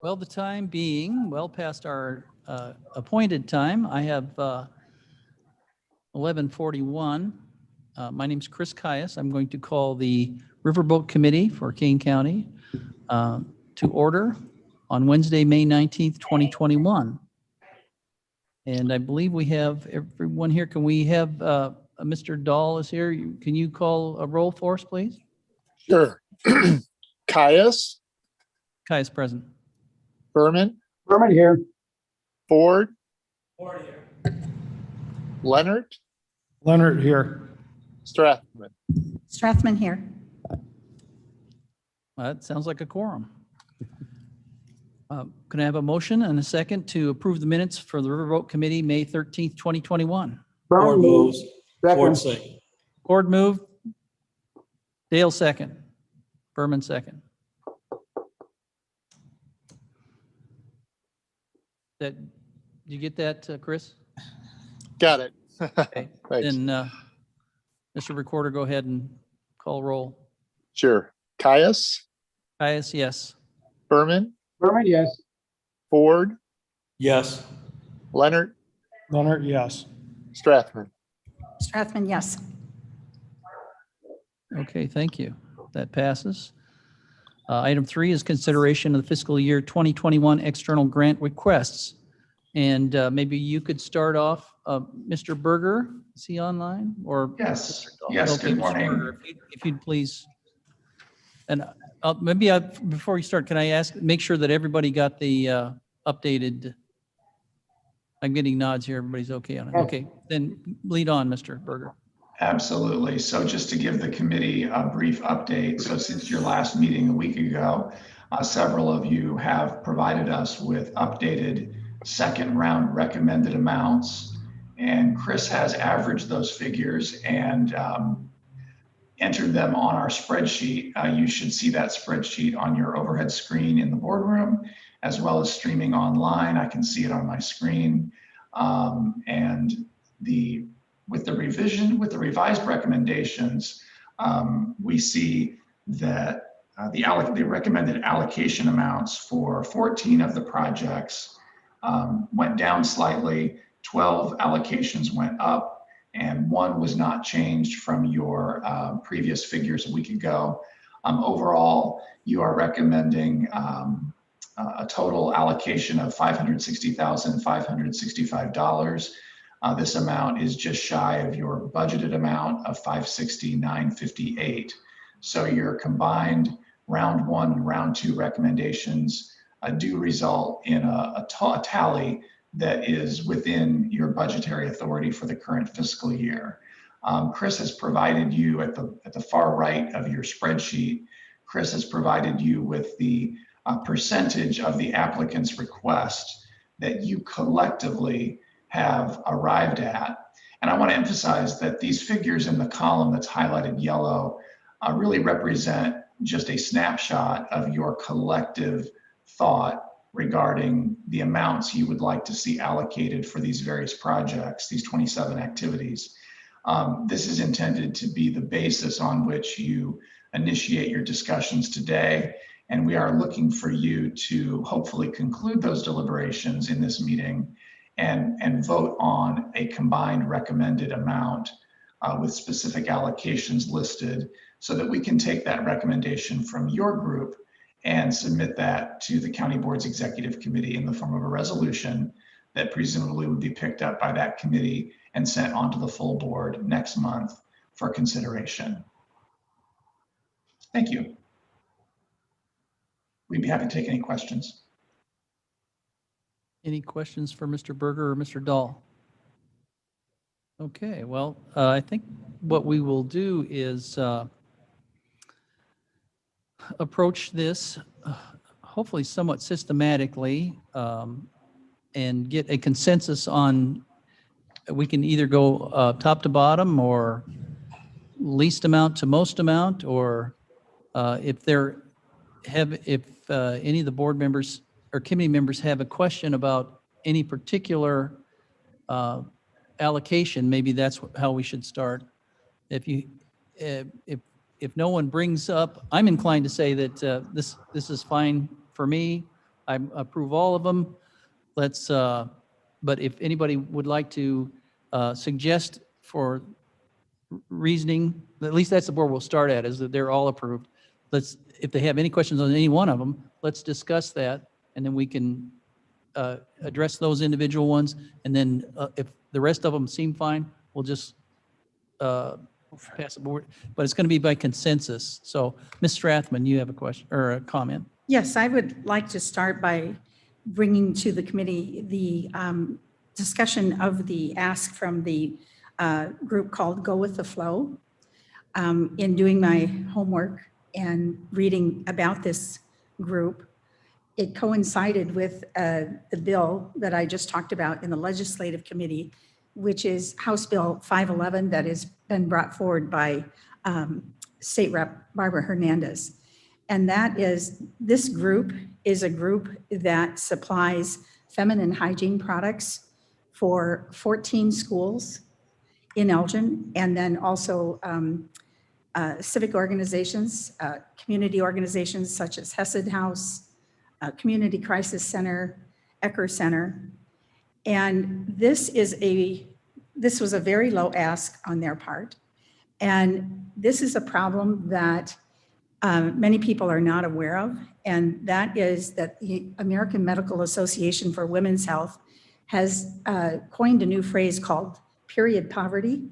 Well, the time being well past our appointed time, I have 11:41. My name's Chris Caius. I'm going to call the Riverboat Committee for Kane County to order on Wednesday, May 19th, 2021. And I believe we have everyone here. Can we have Mr. Dahl is here? Can you call a roll for us, please? Sure. Caius, Caius present. Berman, Berman here. Ford, Ford here. Leonard, Leonard here. Strathman. Strathman here. Well, that sounds like a quorum. Can I have a motion and a second to approve the minutes for the Riverboat Committee, May 13th, 2021? Berman Ford moves. Ford Second. second. Ford moved. Dale second. Berman second. Did you get that, Chris? Got it. Okay. Thanks. Then, Mr. Recorder, go ahead and call roll. Sure. Caius, Caius, yes. Berman, Berman, yes. Ford, Yes. Leonard, Leonard, yes. Strathman. Strathman, yes. Okay, thank you. That passes. Item 3 is consideration of the fiscal year 2021 external grant requests. And maybe you could start off, Mr. Berger, is he online? Or Yes, Mr. Dahl? yes, Okay, good Mr. morning. Berger, if you'd please. And before you start, can I ask, make sure that everybody got the updated, I'm getting nods here, everybody's okay on it. Yes. Okay, then lead on, Mr. Berger. Absolutely. So just to give the committee a brief update. So since your last meeting a week ago, several of you have provided us with updated second round recommended amounts. And Chris has averaged those figures and entered them on our spreadsheet. You should see that spreadsheet on your overhead screen in the boardroom, as well as streaming online. I can see it on my screen. With the revised recommendations, we see that the recommended allocation amounts for 14 of the projects went down slightly, 12 allocations went up, and 1 was not changed from your previous figures a week ago. Overall, you are recommending a total allocation of $560,565. This amount is just shy of your budgeted amount of $560,958. So your combined round 1 and round 2 recommendations do result in a tally that is within your budgetary authority for the current fiscal year. Chris has provided you at the far right of your spreadsheet. Chris has provided you with the percentage of the applicant's request that you collectively have arrived at. And I want to emphasize that these figures in the column that's highlighted yellow really represent just a snapshot of your collective thought regarding the amounts you would like to see allocated for these various projects, these 27 activities. This is intended to be the basis on which you initiate your discussions today. And we are looking for you to hopefully conclude those deliberations in this meeting and vote on a combined recommended amount with specific allocations listed so that we can take that recommendation from your group and submit that to the County Board's Executive Committee in the form of a resolution that presumably would be picked up by that committee and sent on to the full board next month for consideration. Thank you. We'd be happy to take any questions. Any questions for Mr. Berger or Mr. Dahl? Okay, well, I think what we will do is approach this hopefully somewhat systematically and get a consensus on, we can either go top to bottom or least amount to most amount, or if any of the board members or committee members have a question about any particular allocation, maybe that's how we should start. If no one brings up, I'm inclined to say that this is fine for me. I approve all of them. Let's, but if anybody would like to suggest for reasoning, at least that's where we'll start at, is that they're all approved. If they have any questions on any one of them, let's discuss that, and then we can address those individual ones. And then if the rest of them seem fine, we'll just pass the board. But it's going to be by consensus. So, Ms. Strathman, you have a question or a comment? Yes, I would like to start by bringing to the committee the discussion of the ask from the group called Go With The Flow. In doing my homework and reading about this group, it coincided with the bill that I just talked about in the legislative committee, which is House Bill 511 that has been brought forward by State Rep Barbara Hernandez. And that is, this group is a group that supplies feminine hygiene products for 14 schools in Elgin, and then also civic organizations, community organizations such as Hesed House, Community Crisis Center, Ecker Center. And this was a very low ask on their part. And this is a problem that many people are not aware of, and that is that the American Medical Association for Women's Health has coined a new phrase called period poverty,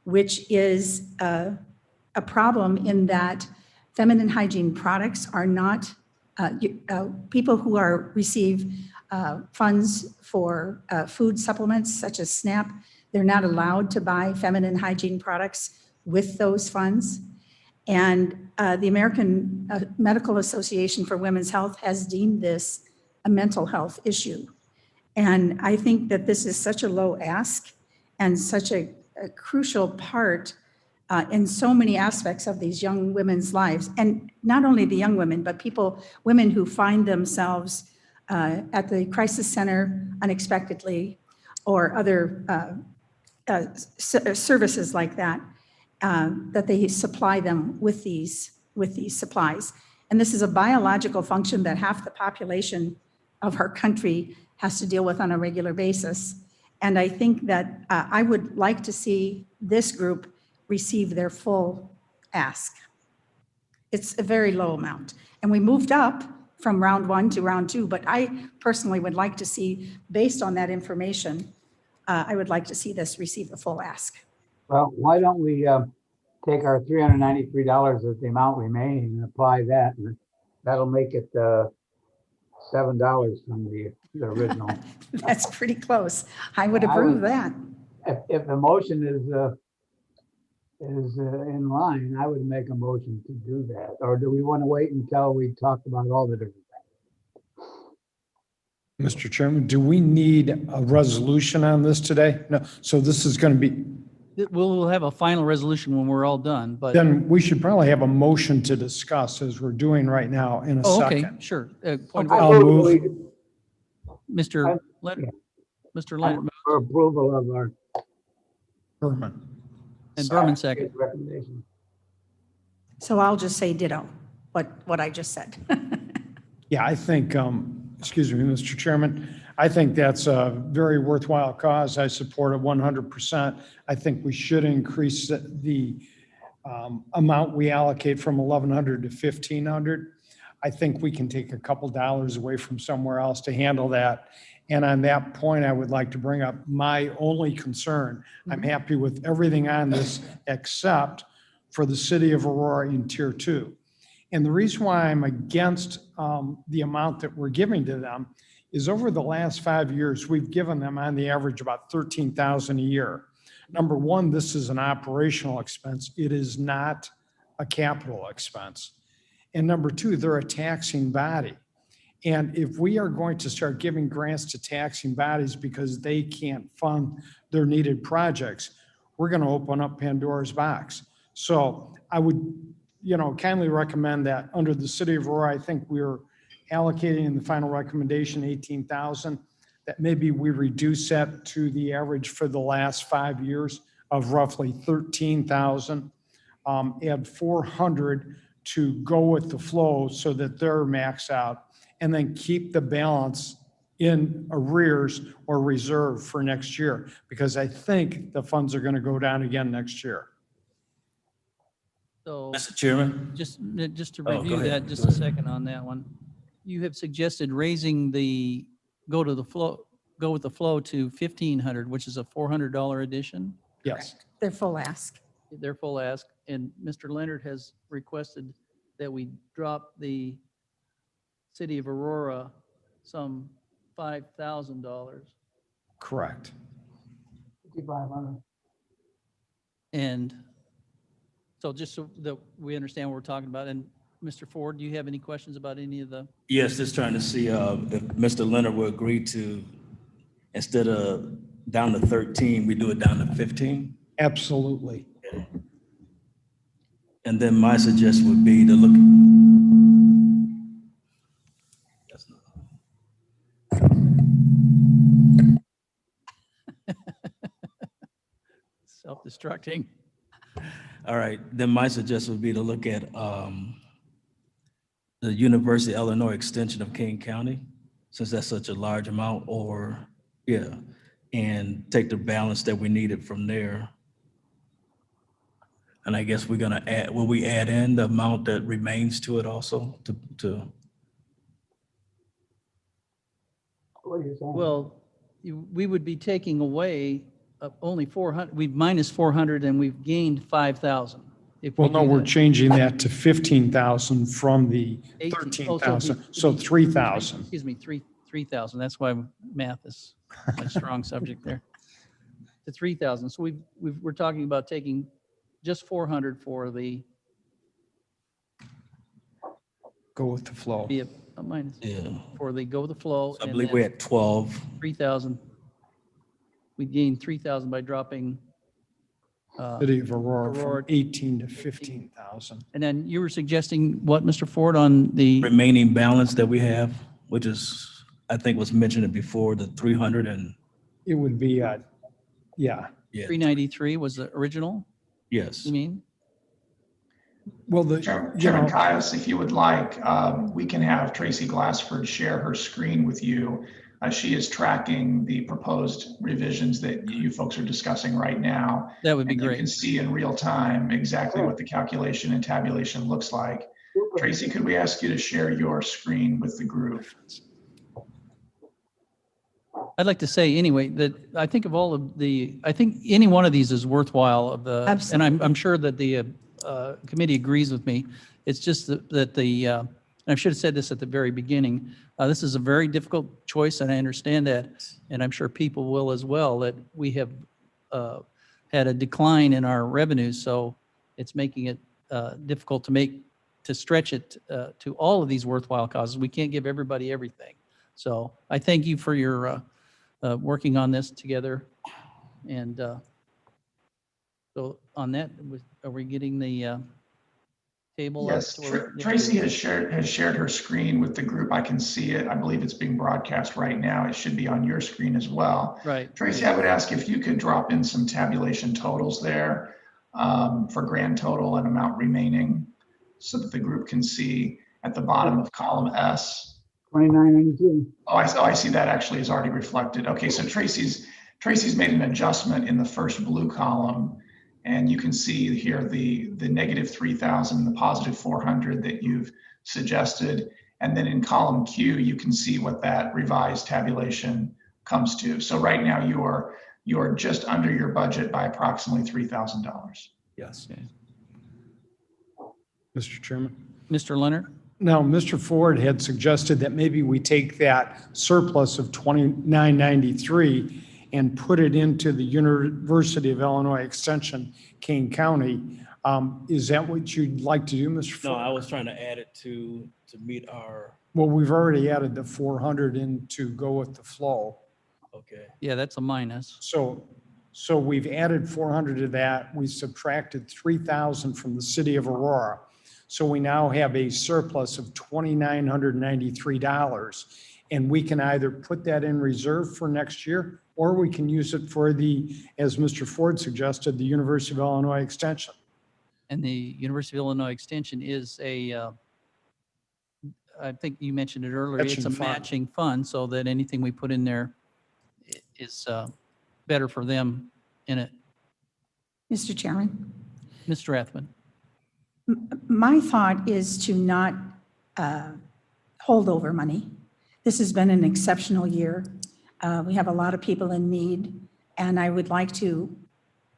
which is a problem in that feminine hygiene products are not, people who receive funds for food supplements such as SNAP, they're not allowed to buy feminine hygiene products with those funds. And the American Medical Association for Women's Health has deemed this a mental health issue. And I think that this is such a low ask and such a crucial part in so many aspects of these young women's lives. And not only the young women, but women who find themselves at the crisis center unexpectedly, or other services like that, that they supply them with these supplies. And this is a biological function that half the population of our country has to deal with on a regular basis. And I think that I would like to see this group receive their full ask. It's a very low amount. And we moved up from round 1 to round 2, but I personally would like to see, based on that information, I would like to see this receive the full ask. Well, why don't we take our $393 as the amount remaining and apply that, and that'll make it $7 from the original. That's pretty close. I would approve that. If the motion is in line, I would make a motion to do that. Or do we want to wait until we talk about all the different things? Mr. Chairman, do we need a resolution on this today? No, so this is going to be, We'll have a final resolution when we're all done, but. then we should probably have a motion to discuss as we're doing right now in a Oh, okay, second. sure. Point of I'll order, move. Mr. Leonard, Mr. Leonard, For approval of our Berman. and Berman second. recommendation. So I'll just say ditto, what I just said. Yeah, I think, excuse me, Mr. Chairman, I think that's a very worthwhile cause. I support it 100%. I think we should increase the amount we allocate from 1,100 to 1,500. I think we can take a couple dollars away from somewhere else to handle that. And on that point, I would like to bring up my only concern. I'm happy with everything on this except for the city of Aurora in Tier 2. And the reason why I'm against the amount that we're giving to them is over the last 5 years, we've given them on the average about $13,000 a year. Number one, this is an operational expense. It is not a capital expense. And number two, they're a taxing body. And if we are going to start giving grants to taxing bodies because they can't fund their needed projects, we're going to open up Pandora's box. So I would, kindly recommend that under the city of Aurora, I think we're allocating in the final recommendation 18,000, that maybe we reduce that to the average for the last 5 years of roughly 13,000. Add 400 to Go With The Flow so that they're maxed out, and then keep the balance in arrears or reserve for next year, because I think the funds are going to go down again next year. So Mr. Chairman? just to Oh, go review ahead. that, just Go a ahead. second on that one. You have suggested raising the, go with the flow to 1,500, which is a $400 addition, Yes, Their full ask. their full ask. And Mr. Leonard has requested that we drop the City of Aurora some $5,000. correct. 5,500. And so just so that we understand what we're talking about, and Mr. Ford, do you have any questions about any of the? Yes, just trying to see if Mr. Leonard will agree to, instead of down to 13, we do it down to 15? Absolutely. And then my suggestion would be to look. That's not- Self-destructing. All right, then my suggestion would be to look at the University of Illinois Extension of King County, since that's such a large amount, or, yeah, and take the balance that we needed from there. And I guess we're gonna add, will we add in the amount that remains to it also to, What are you saying? Well, we would be taking away only 400, we've minus 400 and we've gained 5,000. If we Well, no, do we're that. changing that to 15,000 from the 18. Oh, so 13,000, it'd be- so 3,000. Excuse me, 3,000. That's why math is my strong subject there. To 3,000. So we're talking about taking just 400 for the, Go with the flow. be a minus, yeah. for the go with the flow. I and believe then we're at 12. 3,000. We gained 3,000 by dropping. City of Aurora from Aurora. 18 to 15,000. And then you were suggesting what, Mr. Ford, on the, Remaining balance that we have, which is, I think was mentioned before, the 300 and, It would be, yeah, yeah, 393 was the original, yes. you mean? well, the, Chairman you know, Caius, if you would like, we can have Tracy Glassford share her screen with you. She is tracking the proposed revisions that you folks are discussing right now. That would be And you can great. see in real time exactly what the calculation and tabulation looks like. Super. Tracy, could we ask you to share your screen with the group? I'd like to say anyway, that I think of all of the, I think any one of these is worthwhile of the, and Absolutely. I'm sure that the committee agrees with me. It's just that the, and I should have said this at the very beginning, this is a very difficult choice, and I understand that, and I'm sure people will as well, that we have had a decline in our revenues, so it's making it difficult to stretch it to all of these worthwhile causes. We can't give everybody everything. So I thank you for your working on this together. And so on that, are we getting the table? up Yes, to where we- Tracy has shared her screen with the group. I can see it. I believe it's being broadcast right now. It should be on your screen as well. Right. Tracy, I would ask if you could drop in some tabulation totals there for grand total and amount remaining so that the group can see at the bottom of column S. 2992. Oh, I see that actually is already reflected. Okay, so Tracy's made an adjustment in the first blue column, and you can see here the negative 3,000, the positive 400 that you've suggested. And then in column Q, you can see what that revised tabulation comes to. So right now you are just under your budget by approximately $3,000. Yes. Mr. Chairman. Mr. Leonard? Now, Mr. Ford had suggested that maybe we take that surplus of 2993 and put it into the University of Illinois Extension, Kane County. Is that what you'd like to do, Mr. No, Ford? I was trying to add it to meet our, Well, we've already added the 400 in to go with the flow. okay. Yeah, that's a minus. So we've added 400 to that. We subtracted 3,000 from the city of Aurora. So we now have a surplus of $2,993. And we can either put that in reserve for next year, or we can use it for the, as Mr. Ford suggested, the University of Illinois Extension. And the University of Illinois Extension is a I think you mentioned it earlier, it's a Matching fund. matching fund so that anything we put in there is better for them in it. Mr. Chairman, Mr. Rathman? my thought is to not hold over money. This has been an exceptional year. We have a lot of people in need, and I would like to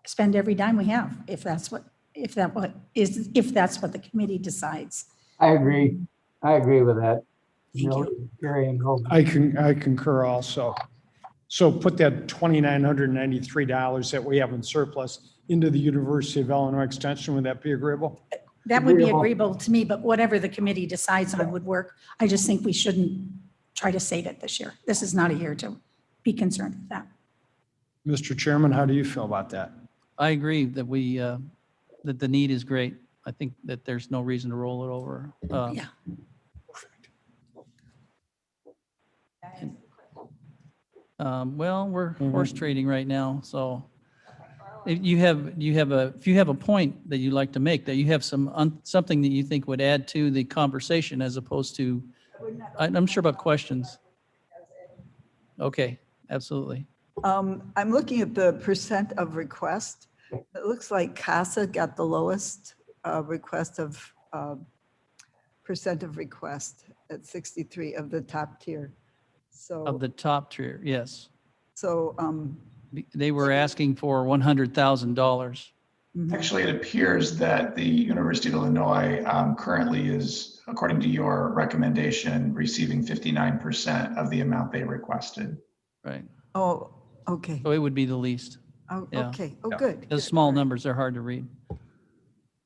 spend every dime we have, if that's what the committee decides. I agree. I agree with that. No, carrying over. I concur also. So put that $2,993 that we have in surplus into the University of Illinois Extension. Would that be agreeable? That would be Agreeable. agreeable to me, but whatever the committee decides on would work. I just think we shouldn't try to save it this year. This is not a year to be concerned with that. Mr. Chairman, how do you feel about that? I agree that that the need is great. I think that there's no reason to roll it over. Yeah. Well, we're horse trading right now, so if you have a point that you'd like to make, that you have something that you think would add to the conversation as opposed to, I'm sure about questions. Okay, absolutely. I'm looking at the percent of request. It looks like CASA got the lowest percent of request at 63 of the top tier. Of the top tier, yes. So They were asking for $100,000. Actually, it appears that the University of Illinois currently is, according to your recommendation, receiving 59% of the amount they requested. Right. oh, okay. So it would be the least. Oh, yeah. okay. Oh, Yeah. good. Because good. small numbers are hard to read.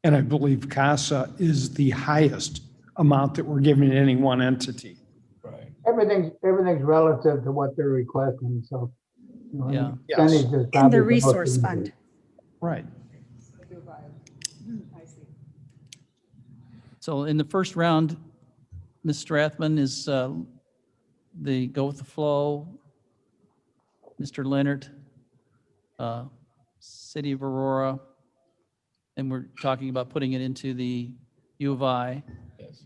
And I believe CASA is the highest amount that we're giving to any one entity. Right. Everything's relative to what they're requesting, so. you know, Yeah. Yes. percentage is In probably the most resource important. fund. Right. So in the first round, Ms. Strathman is the go with the flow. Mr. Leonard, City of Aurora, and we're talking about putting it into the U of I. Yes.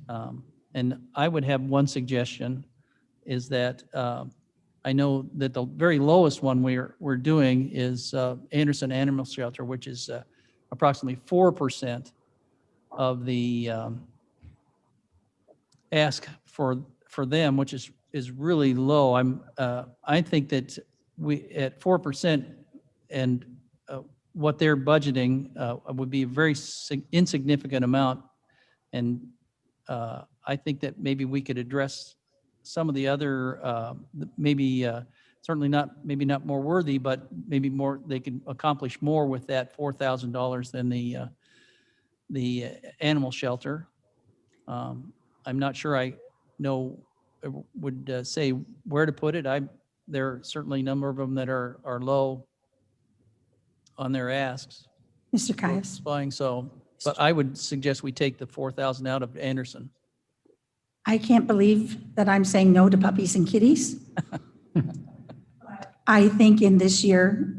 And I would have one suggestion, is that I know that the very lowest one we're doing is Anderson Animal Shelter, which is approximately 4% of the ask for them, which is really low. I think that we at 4% and what they're budgeting would be a very insignificant amount, and I think that maybe we could address some of the other certainly not more worthy, but maybe more, they can accomplish more with that $4,000 than the animal shelter. I'm not sure I would say where to put it. There are certainly a number of them that are low on their asks. Mr. Caius, But I would suggest we take the 4,000 out of Anderson. I can't believe that I'm saying no to puppies and kitties. I think in this year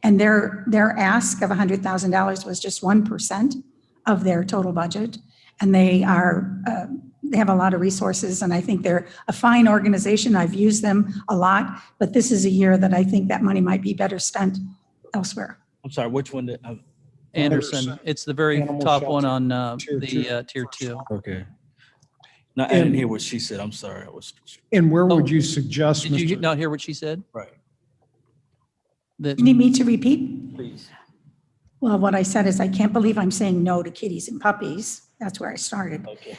and their ask of $100,000 was just 1% of their total budget. And they have a lot of resources, and I think they're a fine organization. I've used them a lot, but this is a year that I think that money might be better spent elsewhere. I'm sorry, which one? Anderson, it's the very Animal top one shelter, on tier the two. tier 2. Okay. No, I didn't hear what she said. I'm sorry. I was, And where would you suggest, Did you Mr. not hear what she said? right. That You need me to repeat? Please. Well, what I said is I can't believe I'm saying no to kitties and puppies. That's where I started. Okay.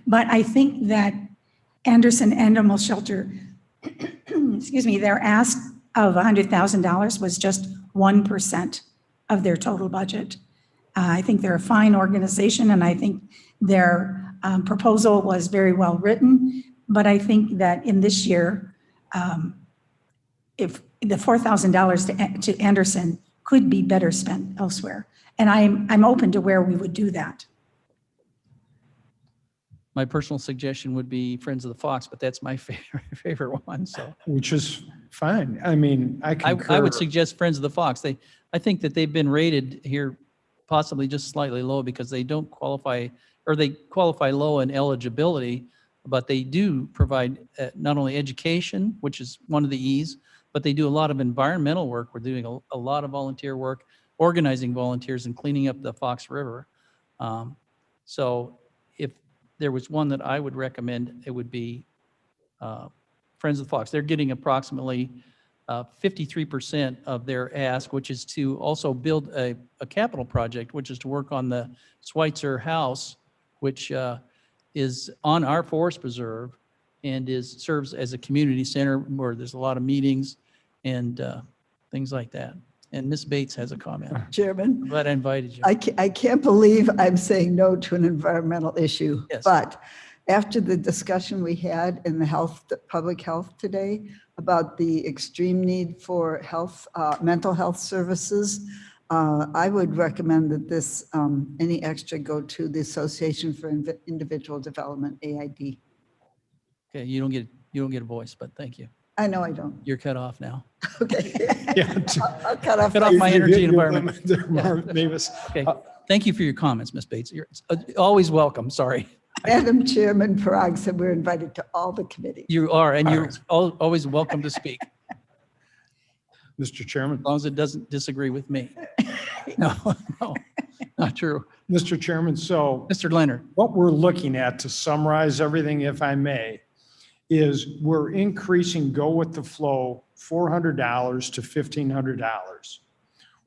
But I think that Anderson Animal Shelter, excuse me, their ask of $100,000 was just 1% of their total budget. I think they're a fine organization, and I think their proposal was very well written. But I think that in this year, if the $4,000 to Anderson could be better spent elsewhere. And I'm open to where we would do that. my personal suggestion would be Friends of the Fox, but that's my favorite one, so. Which is fine. I mean, I I concur. would suggest Friends of the Fox. I think that they've been rated here possibly just slightly low because they don't qualify or they qualify low in eligibility, but they do provide not only education, which is one of the E's, but they do a lot of environmental work. We're doing a lot of volunteer work, organizing volunteers and cleaning up the Fox River. So if there was one that I would recommend, it would be Friends of the Fox. They're getting approximately 53% of their ask, which is to also build a capital project, which is to work on the Schweitzer House, which is on our forest preserve and serves as a community center where there's a lot of meetings and things like that. And Ms. Bates has a comment. Chairman, I'm glad I invited you. I can't believe I'm saying no to an environmental issue. Yes. But after the discussion we had in the public health today about the extreme need for health, mental health services, I would recommend that this, any extra go to the Association for Individual Development, AID. Okay, you don't get a voice, but thank you. I know I don't. You're cut off now. Okay. Yeah. I'll cut off. Cut off my energy and environment. Mavis. Okay, thank you for your comments, Ms. Bates. You're always welcome, sorry. Madam Chairman Parag said we're invited to all the committees. You are, and you're always welcome to speak, Mr. Chairman. as long as it doesn't disagree with me. No, no, not true. Mr. Chairman, so Mr. Leonard, what we're looking at, to summarize everything, if I may, is we're increasing Go With The Flow $400 to $1,500.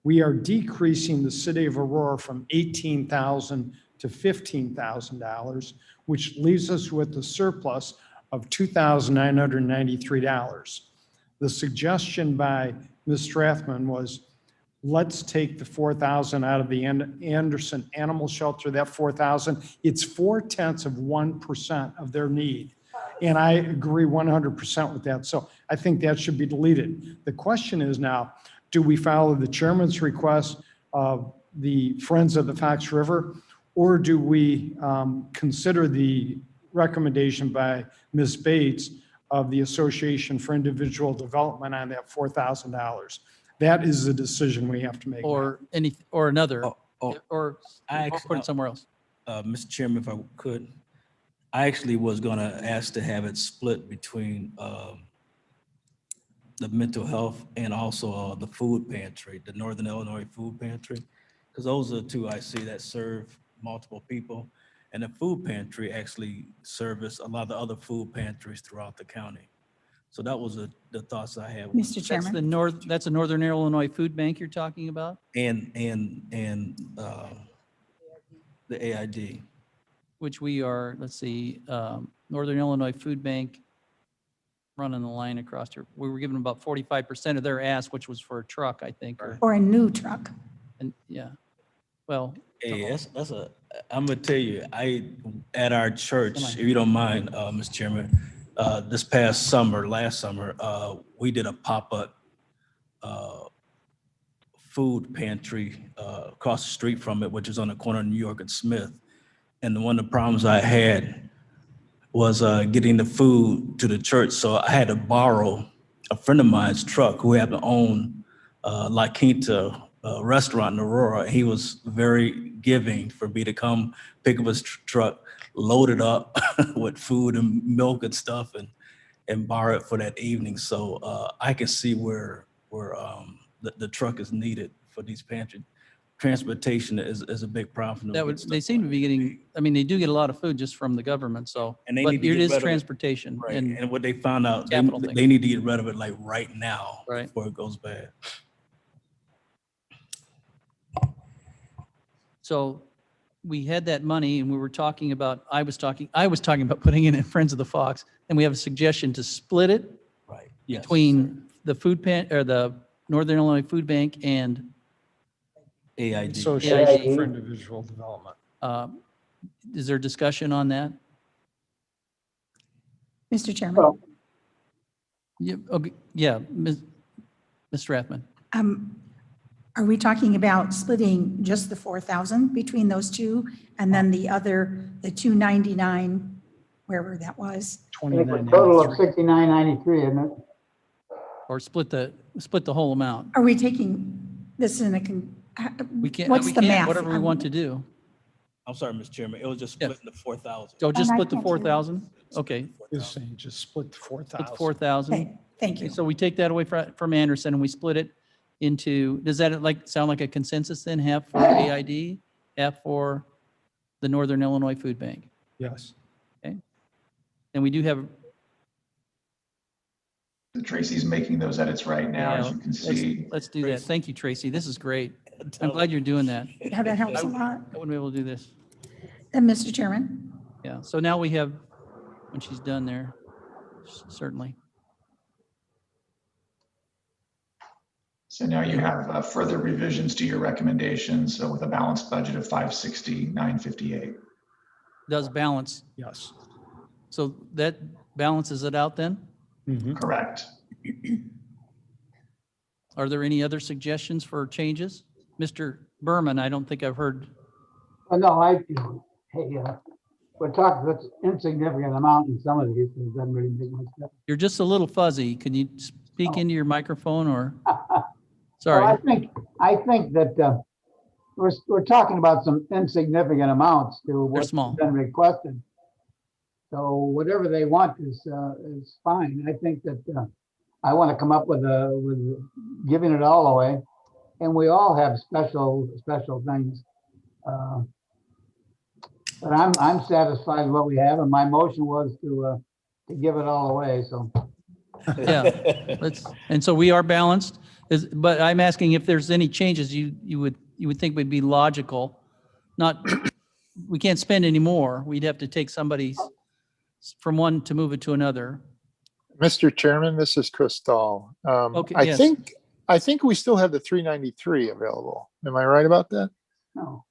We are decreasing the city of Aurora from $18,000 to $15,000, which leaves us with a surplus of $2,993. The suggestion by Ms. Strathman was, let's take the 4,000 out of the Anderson Animal Shelter, that 4,000, it's 0.4% of their need. And I agree 100% with that. So I think that should be deleted. The question is now, do we follow the chairman's request of the Friends of the Fox River, or do we consider the recommendation by Ms. Bates of the Association for Individual Development on that $4,000? That is the decision we have to make. or another, or I or put it somewhere else. Mr. Chairman, if I could, I actually was gonna ask to have it split between the mental health and also the food pantry, the Northern Illinois Food Pantry, because those are the two I see that serve multiple people. And the food pantry actually service a lot of the other food pantries throughout the county. So that was the thoughts I had. Mr. That's Chairman. that's a Northern Illinois Food Bank you're talking about, And the AID. which we are, let's see, Northern Illinois Food Bank running the line across here. We were given about 45% of their ask, which was for a truck, I think, Or a new truck. and yeah. Well, Hey, I'm gonna tell you, at our church, if you don't mind, Mr. Chairman, this last summer, we did a pop-up food pantry across the street from it, which is on the corner of New York and Smith. And one of the problems I had was getting the food to the church. So I had to borrow a friend of mine's truck who happened to own La Quinta restaurant in Aurora. He was very giving for me to come pick up his truck, load it up with food and milk and stuff, and borrow it for that evening. So I can see where the truck is needed for these pantry. Transportation is a big problem. they seem to be getting, I mean, they do get a lot of food just from the government, so, And they but need to it get is rid of it. transportation. Right, And and what they found out, capital thing. they need to get rid of it like right now, Right. before it goes bad. so we had that money and we were talking about, I was talking about putting it in Friends of the Fox, and we have a suggestion to split it Right. Yes. between the the Northern Illinois Food Bank and AID. Association for Individual Development. is there discussion on that? Mr. Chairman. Well, Yeah, okay, yeah, Ms. Strathman. Are we talking about splitting just the 4,000 between those two and then the other, the 299, wherever that was? I think a total of 6993, isn't it? Or split the whole amount. Are we taking this in a, We can't, what's we the can't, math? whatever we want to do. I'm sorry, Mr. Chairman, it was just Yes. split into 4,000. So just And I split the can't see that. 4,000? Okay, Is saying just split the split the 4,000. 4,000. Okay, thank you. So we take that away from Anderson and we split it into, does that sound like a consensus then? Half for AID, half for the Northern Illinois Food Bank? Yes. And we do have, Tracy's making those edits right now, as yeah, you can see. let's do that. Thank you, Tracy. This is great. I'm glad you're doing that. Yeah, that helps a lot. I wouldn't be able to do this. And Mr. Chairman, Yeah, so now we have, when she's done there, certainly. So now you have further revisions to your recommendations, so with a balanced budget of 560,958. Does balance. Yes. So that balances it out then? Mhm. Correct. Are there any other suggestions for changes? Mr. Berman, I don't think I've heard. Well, no, hey, we're talking, that's insignificant amount in some of these, it doesn't really make much difference. You're just a little fuzzy. Can you speak into your microphone or? Well, Sorry. I think that we're talking about some insignificant amounts to what's small. been requested. So whatever they want is fine. I think that I want to come up with giving it all away, and we all have special things. But I'm satisfied with what we have, and my motion was to give it all away. So Yeah, and so we are balanced, but I'm asking if there's any changes you would think would be logical. Not, we can't spend any more. We'd have to take somebody's from one to move it to another. Mr. Chairman, this is Chris Dahl. Okay, I yes. think we still have the 393 available. Am I right about that? no,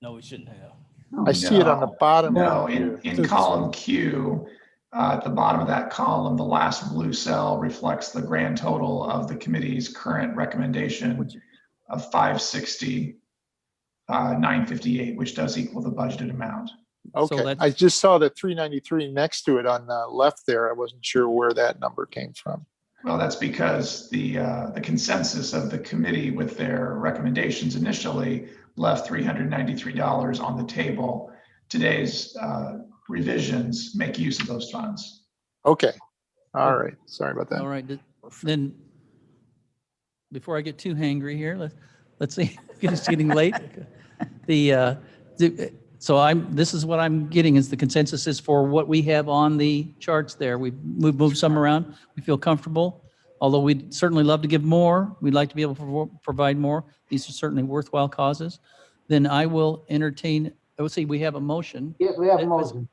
No, we shouldn't have. no. I see it on the bottom. No, in column Q, at the bottom of that column, the last blue cell reflects the grand total of the committee's current recommendation of 560,958, which does equal the budgeted amount. So Okay, that's- I just saw the 393 next to it on the left there. I wasn't sure where that number came from. Well, that's because the consensus of the committee with their recommendations initially left $393 on the table. Today's revisions make use of those funds. Okay, all right, sorry about All that. right, then, before I get too hangry here, let's see, it's getting late. So this is what I'm getting is the consensus is for what we have on the charts there. We've moved some around. We feel comfortable, although we'd certainly love to give more. We'd like to be able to provide more. These are certainly worthwhile causes. Then I will entertain, I would say we have a motion. Yes, we have a motion.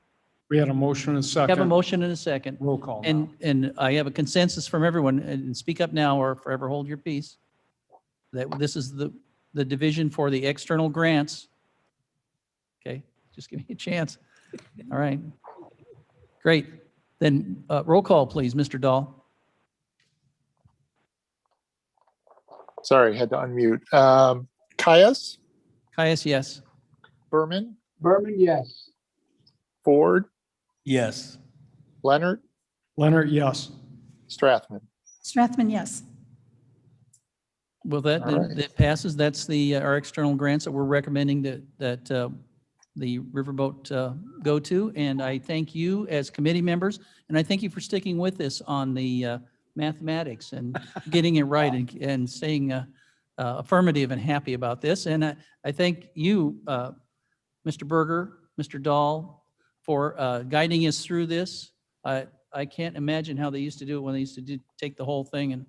We had a motion and a second. Have a motion and a second. Roll call now. And I have a consensus from everyone, and speak up now or forever hold your peace, that this is the division for the external grants. Okay, just give me a chance. All right. Great. Then roll call, please, Mr. Dahl. Sorry, had to unmute. Caius, Caius, yes. Berman, Berman, yes. Ford, Yes. Leonard, Leonard, yes. Strathman. Strathman, yes. Well, that All right. that passes. That's our external grants that we're recommending that the Riverboat go to. And I thank you as committee members, and I thank you for sticking with us on the mathematics and getting it right and staying affirmative and happy about this. And I thank you, Mr. Berger, Mr. Dahl, for guiding us through this. I can't imagine how they used to do it when they used to take the whole thing and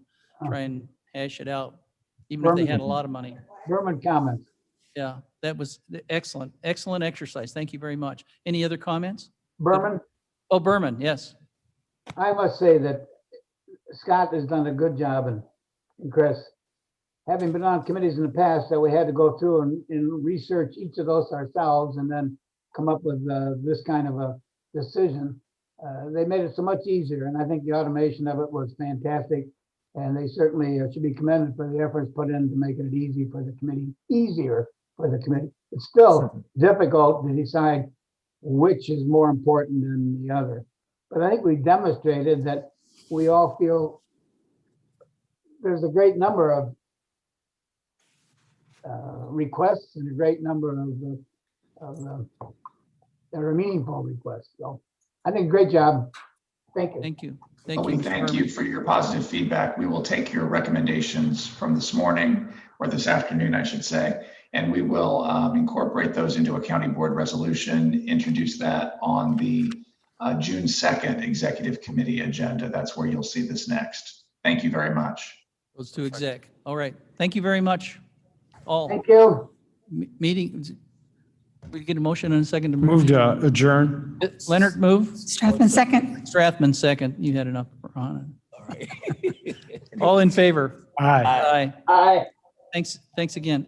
try and hash it out, even if they had a lot of money. Berman comments. Yeah, that was excellent, excellent exercise. Thank you very much. Any other comments? Berman, Oh, Berman, yes. I must say that Scott has done a good job and Chris, having been on committees in the past that we had to go through and research each of those ourselves and then come up with this kind of a decision. They made it so much easier, and I think the automation of it was fantastic. And they certainly should be commended for the efforts put in to make it easier for the committee. It's still difficult to decide which is more important than the other. But I think we demonstrated that we all feel there's a great number of requests and a great number of that are meaningful requests. So I think great job. Thank you. Thank you. Well, Thank we you, Mr. thank Berman. you for your positive feedback. We will take your recommendations from this morning, or this afternoon, I should say, and we will incorporate those into a county board resolution, introduce that on the June 2nd executive committee agenda. That's where you'll see this next. Thank you very much. Goes to exec. All right. Thank you very much, all. Thank you. Meeting, we get a motion and a second to Move to adjourn. Leonard, move. Strathman second. Strathman, second. You had enough on All right. it. All in favor? Aye. Aye. Aye. Thanks again.